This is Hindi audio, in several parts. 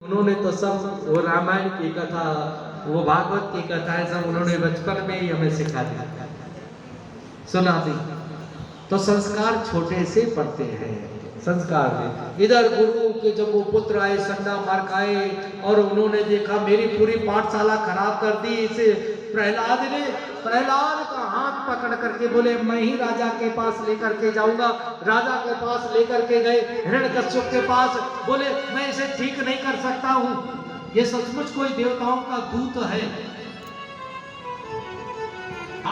उन्होंने तो सब वो रामायण की कथा, वो भागवत की कथाएं सब उन्होंने बचपन में ही हमें सिखा दी, सुना दी। तो संस्कार छोटे से पड़ते हैं। संस्कार में इधर गुरु के जब वो पुत्र आए संडा मार खाए और उन्होंने देखा मेरी पूरी पाठशाला खराब कर दी, इसे प्रहलाद ने, प्रहलाद का हाथ पकड़ करके बोले मैं ही राजा के पास लेकर के जाऊंगा। राजा के पास लेकर के गए, हिरण्यकश्यप के पास, बोले मैं इसे ठीक नहीं कर सकता हूं, ये सचमुच कोई देवताओं का दूत है।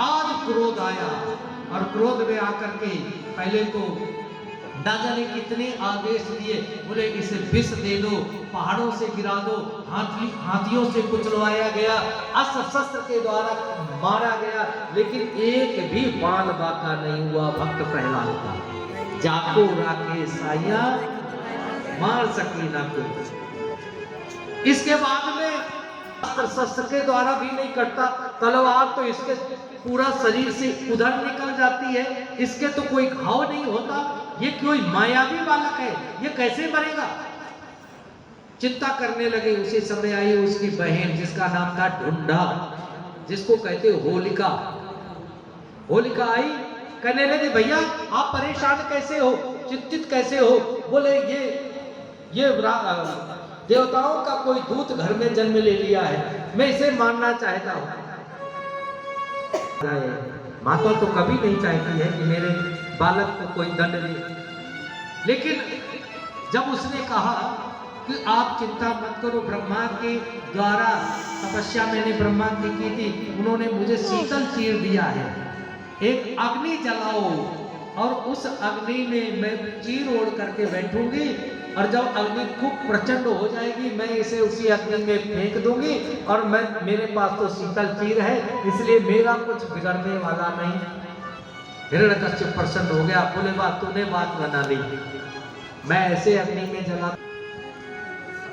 आज क्रोध आया और क्रोध में आकर के पहले तो ना जाने कितने आदेश दिए, बोले इसे विष दे दो, पहाड़ों से गिरा दो, हाथियों से कुचलवाया गया, अस्त्र शस्त्र के द्वारा मारा गया, लेकिन एक भी बाल बाका नहीं हुआ भक्त प्रहलाद का। जाको राके साया मार सकी ना कोई। इसके बाद में अस्त्र शस्त्र के द्वारा भी नहीं कटता, तलवार तो इसके पूरा शरीर से उधर निकल जाती है, इसके तो कोई घाव नहीं होता, ये कोई मायावी बालक है, ये कैसे मरेगा। चिंता करने लगे। उसी समय आई उसकी बहन जिसका नाम था ढूंढा, जिसको कहते होलिका। होलिका आई, कहने लगे भैया आप परेशान कैसे हो, चिंतित कैसे हो। बोले ये देवताओं का कोई दूत घर में जन्म ले लिया है, मैं इसे मारना चाहता हूं। माता तो कभी नहीं चाहती है कि मेरे बालक को कोई दंड दे, लेकिन जब उसने कहा कि आप चिंता मत करो, ब्रह्मा के द्वारा तपस्या मैंने ब्रह्मा की थी, उन्होंने मुझे शीतल चीर दिया है, एक अग्नि जलाओ और उस अग्नि में मैं चीर ओढ़ करके बैठूंगी और जब अग्नि खूब प्रचंड हो जाएगी मैं इसे उसी अग्नि में फेंक दूंगी और मेरे पास तो शीतल चीर है, इसलिए मेरा कुछ बिगड़ने वाला नहीं। हिरण्यकश्यप प्रसन्न हो गया, बोले बात तूने बात बना ली, मैं ऐसे अग्नि में जला।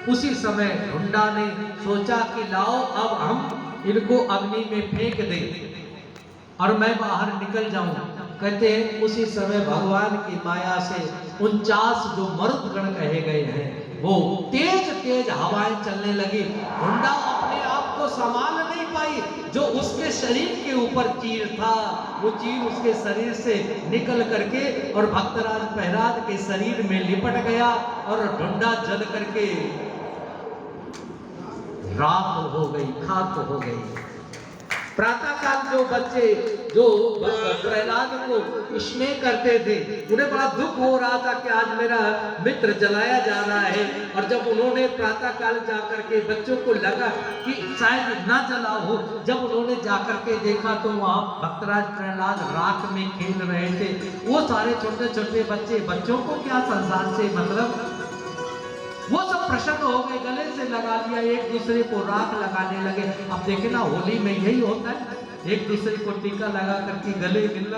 उसी समय ढूंढा ने सोचा कि लाओ अब हम इनको अग्नि में फेंक दें और मैं बाहर निकल जाऊं। कहते हैं उसी समय भगवान की माया से 49 जो मरुदगण कहे गए हैं वो तेज तेज हवाएं चलने लगी। ढूंढा अपने आप को संभाल नहीं पाई, जो उसके शरीर के ऊपर चीर था वो चीर उसके शरीर से निकल करके और भक्तराज प्रहलाद के शरीर में लिपट गया और ढूंढा जल करके राख हो गई, खाक हो गई। प्रातः काल जो बच्चे जो प्रहलाद को स्नेह करते थे उन्हें बड़ा दुख हो रहा था कि आज मेरा मित्र जलाया जा रहा है, और जब उन्होंने प्रातः काल जाकर के बच्चों को लगा कि शायद ना जला हो, जब उन्होंने जाकर के देखा तो वहां भक्तराज प्रहलाद राख में खेल रहे थे। वो सारे छोटे छोटे बच्चों को क्या संसार से मतलब, वो सब प्रसन्न हो गए, गले से लगा लिया, एक दूसरे को राख लगाने लगे। अब देखे ना होली में यही होता है, एक दूसरे को टीका लगा करके गले मिलना,